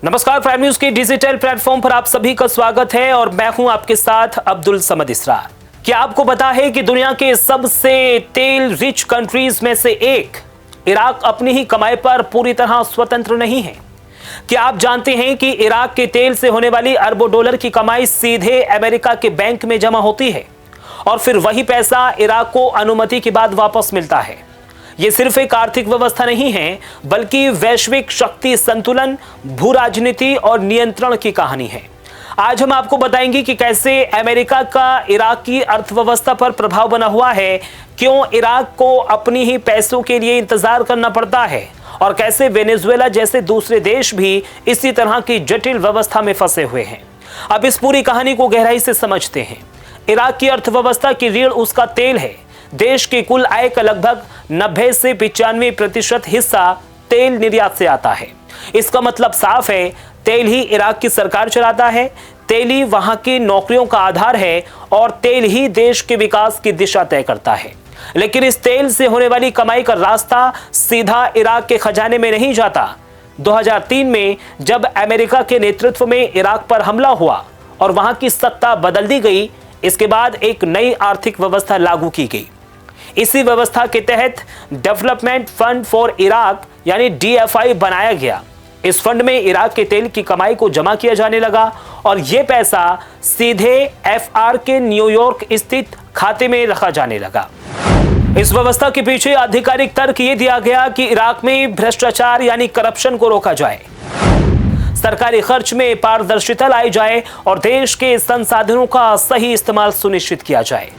नमस्कार, prime news के digital platform पर आप सभी का स्वागत है और मैं हूं आपके साथ अब्दुल समद इसरार। क्या आपको पता है कि दुनिया के सबसे तेल रिच कंट्रीज में से एक इराक अपनी ही कमाई पर पूरी तरह स्वतंत्र नहीं है? क्या आप जानते हैं कि इराक के तेल से होने वाली अरबों डॉलर की कमाई सीधे अमेरिका के बैंक में जमा होती है और फिर वही पैसा इराक को अनुमति के बाद वापस मिलता है। ये सिर्फ एक आर्थिक व्यवस्था नहीं है, बल्कि वैश्विक शक्ति संतुलन, भू राजनीति और नियंत्रण की कहानी है। आज हम आपको बताएंगे कि कैसे अमेरिका का इराक की अर्थव्यवस्था पर प्रभाव बना हुआ है, क्यों इराक को अपनी ही पैसों के लिए इंतजार करना पड़ता है और कैसे वेनेजुएला जैसे दूसरे देश भी इसी तरह की जटिल व्यवस्था में फंसे हुए हैं। अब इस पूरी कहानी को गहराई से समझते हैं। इराक की अर्थव्यवस्था की रीढ़ उसका तेल है। देश की कुल आय का लगभग 90 से 95% हिस्सा तेल निर्यात से आता है। इसका मतलब साफ है, तेल ही इराक की सरकार चलाता है, तेल ही वहां की नौकरियों का आधार है और तेल ही देश के विकास की दिशा तय करता है। लेकिन इस तेल से होने वाली कमाई का रास्ता सीधा इराक के खजाने में नहीं जाता। 2003 में जब अमेरिका के नेतृत्व में इराक पर हमला हुआ और वहां की सत्ता बदल दी गई, इसके बाद एक नई आर्थिक व्यवस्था लागू की गई। इसी व्यवस्था के तहत डेवलपमेंट फंड फॉर इराक यानी DFI बनाया गया। इस फंड में इराक के तेल की कमाई को जमा किया जाने लगा और यह पैसा सीधे FR के न्यूयॉर्क स्थित खाते में रखा जाने लगा। इस व्यवस्था के पीछे आधिकारिक तर्क यह दिया गया कि इराक में भ्रष्टाचार यानी करप्शन को रोका जाए, सरकारी खर्च में पारदर्शिता लाई जाए और देश के संसाधनों का सही इस्तेमाल सुनिश्चित किया जाए।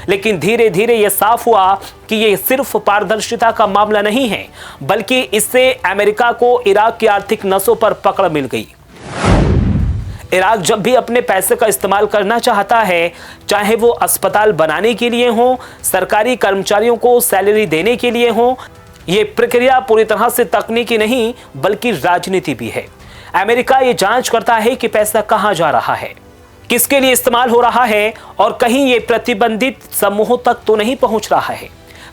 लेकिन धीरे धीरे यह साफ हुआ कि यह सिर्फ पारदर्शिता का मामला नहीं है, बल्कि इससे अमेरिका को इराक की आर्थिक नसों पर पकड़ मिल गई। इराक जब भी अपने पैसे का इस्तेमाल करना चाहता है, चाहे वो अस्पताल बनाने के लिए हो, सरकारी कर्मचारियों को सैलरी देने के लिए हो, ये प्रक्रिया पूरी तरह से तकनीकी नहीं बल्कि राजनीति भी है। अमेरिका ये जांच करता है कि पैसा कहां जा रहा है, किसके लिए इस्तेमाल हो रहा है और कहीं ये प्रतिबंधित समूहों तक तो नहीं पहुंच रहा है।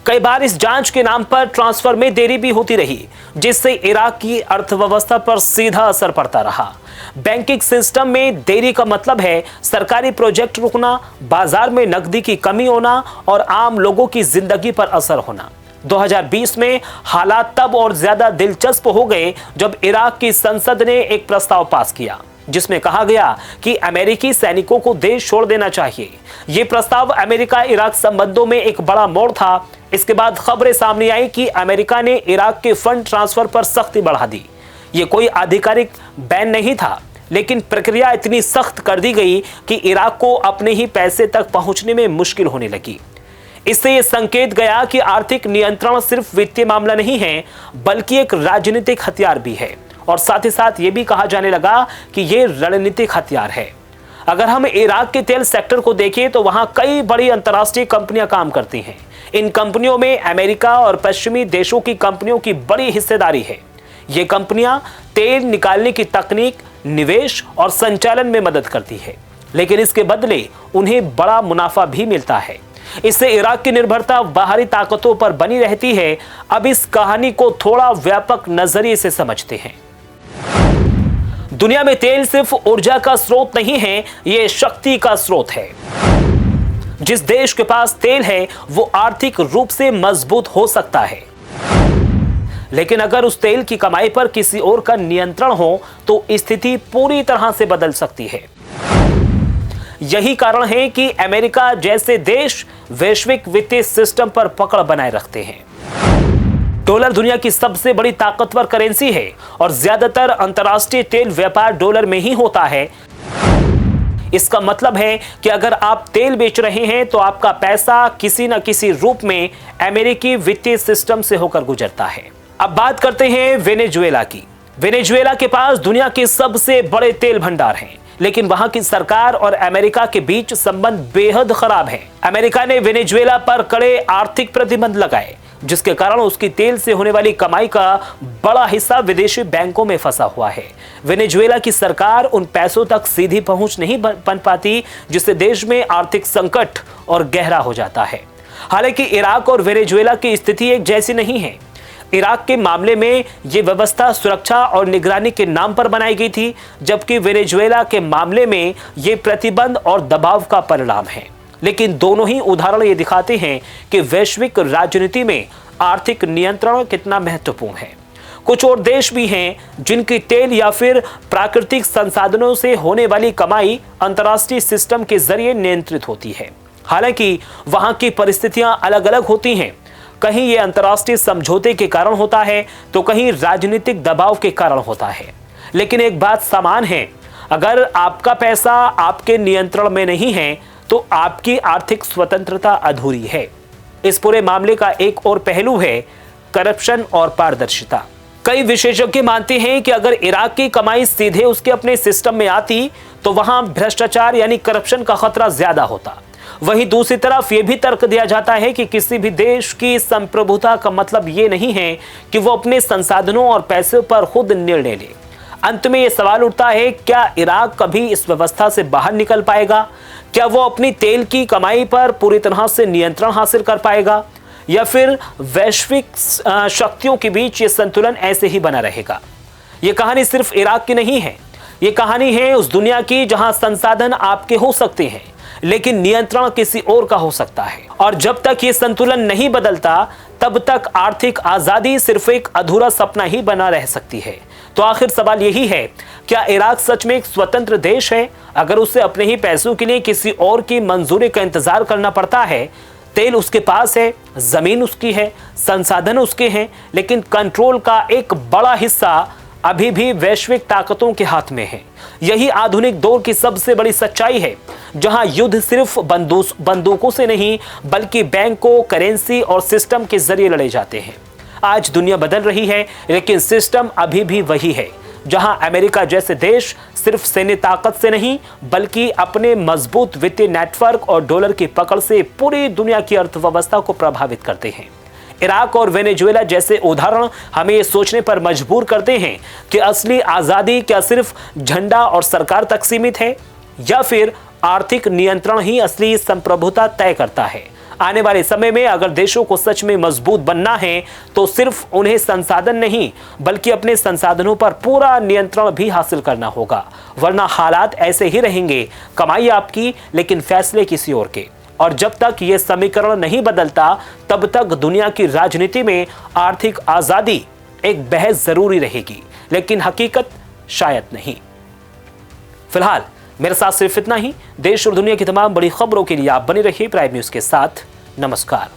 कई बार इस जांच के नाम पर ट्रांसफर में देरी भी होती रही, जिससे इराक की अर्थव्यवस्था पर सीधा असर पड़ता रहा। बैंकिंग सिस्टम में देरी का मतलब है सरकारी प्रोजेक्ट रुकना, बाजार में नकदी की कमी होना और आम लोगों की जिंदगी पर असर होना। 2020 में हालात तब और ज्यादा दिलचस्प हो गए जब इराक की संसद ने एक प्रस्ताव पास किया जिसमें कहा गया कि अमेरिकी सैनिकों को देश छोड़ देना चाहिए। यह प्रस्ताव अमेरिका इराक संबंधों में एक बड़ा मोड़ था। इसके बाद खबरें सामने आई कि अमेरिका ने इराक के फंड ट्रांसफर पर सख्ती बढ़ा दी। यह कोई आधिकारिक बैन नहीं था, लेकिन प्रक्रिया इतनी सख्त कर दी गई कि इराक को अपने ही पैसे तक पहुंचने में मुश्किल होने लगी। इससे यह संकेत गया कि आर्थिक नियंत्रण सिर्फ वित्तीय मामला नहीं है, बल्कि एक राजनीतिक हथियार भी है। और साथ ही साथ यह भी कहा जाने लगा कि यह रणनीतिक हथियार है। अगर हम इराक के तेल सेक्टर को देखें तो वहां कई बड़ी अंतर्राष्ट्रीय कंपनियां काम करती हैं। इन कंपनियों में अमेरिका और पश्चिमी देशों की कंपनियों की बड़ी हिस्सेदारी है। ये कंपनियां तेल निकालने की तकनीक, निवेश और संचालन में मदद करती है, लेकिन इसके बदले उन्हें बड़ा मुनाफा भी मिलता है। इससे इराक की निर्भरता बाहरी ताकतों पर बनी रहती है। अब इस कहानी को थोड़ा व्यापक नजरिए से समझते हैं। दुनिया में तेल सिर्फ ऊर्जा का स्रोत नहीं है, यह शक्ति का स्रोत है। जिस देश के पास तेल है वो आर्थिक रूप से मजबूत हो सकता है, लेकिन अगर उस तेल की कमाई पर किसी और का नियंत्रण हो तो स्थिति पूरी तरह से बदल सकती है। यही कारण है कि अमेरिका जैसे देश वैश्विक वित्तीय सिस्टम पर पकड़ बनाए रखते हैं। डॉलर दुनिया की सबसे बड़ी ताकतवर करेंसी है और ज्यादातर अंतर्राष्ट्रीय तेल व्यापार डॉलर में ही होता है। इसका मतलब है कि अगर आप तेल बेच रहे हैं तो आपका पैसा किसी न किसी रूप में अमेरिकी वित्तीय सिस्टम से होकर गुजरता है। अब बात करते हैं वेनेजुएला की। वेनेजुएला के पास दुनिया के सबसे बड़े तेल भंडार हैं, लेकिन वहां की सरकार और अमेरिका के बीच संबंध बेहद खराब है। अमेरिका ने वेनेजुएला पर कड़े आर्थिक प्रतिबंध लगाए, जिसके कारण उसकी तेल से होने वाली कमाई का बड़ा हिस्सा विदेशी बैंकों में फंसा हुआ है। वेनेजुएला की सरकार उन पैसों तक सीधी पहुंच नहीं बन पाती, जिससे देश में आर्थिक संकट और गहरा हो जाता है। हालांकि इराक और वेनेजुएला की स्थिति एक जैसी नहीं है। इराक के मामले में ये व्यवस्था सुरक्षा और निगरानी के नाम पर बनाई गई थी, जबकि वेनेजुएला के मामले में ये प्रतिबंध और दबाव का परिणाम है। लेकिन दोनों ही उदाहरण ये दिखाते हैं कि वैश्विक राजनीति में आर्थिक नियंत्रण कितना महत्वपूर्ण है। कुछ और देश भी हैं जिनकी तेल या फिर प्राकृतिक संसाधनों से होने वाली कमाई अंतर्राष्ट्रीय सिस्टम के जरिए नियंत्रित होती है। हालांकि वहां की परिस्थितियां अलग अलग होती हैं। कहीं ये अंतर्राष्ट्रीय समझौते के कारण होता है तो कहीं राजनीतिक दबाव के कारण होता है। लेकिन एक बात समान है, अगर आपका पैसा आपके नियंत्रण में नहीं है तो आपकी आर्थिक स्वतंत्रता अधूरी है। इस पूरे मामले का एक और पहलू है करप्शन और पारदर्शिता। कई विशेषज्ञ मानते हैं कि अगर इराक की कमाई सीधे उसके अपने सिस्टम में आती तो वहां भ्रष्टाचार यानी करप्शन का खतरा ज्यादा होता। वहीं दूसरी तरफ यह भी तर्क दिया जाता है कि किसी भी देश की संप्रभुता का मतलब यह नहीं है कि वो अपने संसाधनों और पैसे पर खुद निर्णय ले। अंत में यह सवाल उठता है, क्या इराक कभी इस व्यवस्था से बाहर निकल पाएगा? क्या वो अपनी तेल की कमाई पर पूरी तरह से नियंत्रण हासिल कर पाएगा, या फिर वैश्विक शक्तियों के बीच ये संतुलन ऐसे ही बना रहेगा? ये कहानी सिर्फ इराक की नहीं है, ये कहानी है उस दुनिया की जहां संसाधन आपके हो सकते हैं लेकिन नियंत्रण किसी और का हो सकता है। और जब तक ये संतुलन नहीं बदलता तब तक आर्थिक आजादी सिर्फ एक अधूरा सपना ही बना रह सकती है। तो आखिर सवाल यही है, क्या इराक सच में एक स्वतंत्र देश है अगर उसे अपने ही पैसों के लिए किसी और की मंजूरी का इंतजार करना पड़ता है? तेल उसके पास है, जमीन उसकी है, संसाधन उसके हैं, लेकिन कंट्रोल का एक बड़ा हिस्सा अभी भी वैश्विक ताकतों के हाथ में है। यही आधुनिक दौर की सबसे बड़ी सच्चाई है, जहां युद्ध सिर्फ बंदूकों से नहीं बल्कि बैंकों, करेंसी और सिस्टम के जरिए लड़े जाते हैं। आज दुनिया बदल रही है लेकिन सिस्टम अभी भी वही है, जहां अमेरिका जैसे देश सिर्फ सैन्य ताकत से नहीं बल्कि अपने मजबूत वित्तीय नेटवर्क और डॉलर की पकड़ से पूरी दुनिया की अर्थव्यवस्था को प्रभावित करते हैं। इराक और वेनेजुएला जैसे उदाहरण हमें ये सोचने पर मजबूर करते हैं कि असली आजादी क्या सिर्फ झंडा और सरकार तक सीमित है, या फिर आर्थिक नियंत्रण ही असली संप्रभुता तय करता है। आने वाले समय में अगर देशों को सच में मजबूत बनना है तो सिर्फ उन्हें संसाधन नहीं बल्कि अपने संसाधनों पर पूरा नियंत्रण भी हासिल करना होगा, वरना हालात ऐसे ही रहेंगे, कमाई आपकी लेकिन फैसले किसी और के। और जब तक ये समीकरण नहीं बदलता तब तक दुनिया की राजनीति में आर्थिक आजादी एक बहस जरूरी रहेगी, लेकिन हकीकत शायद नहीं। फिलहाल मेरे साथ सिर्फ इतना ही। देश और दुनिया की तमाम बड़ी खबरों के लिए आप बने रहिए प्राइम न्यूज के साथ। नमस्कार।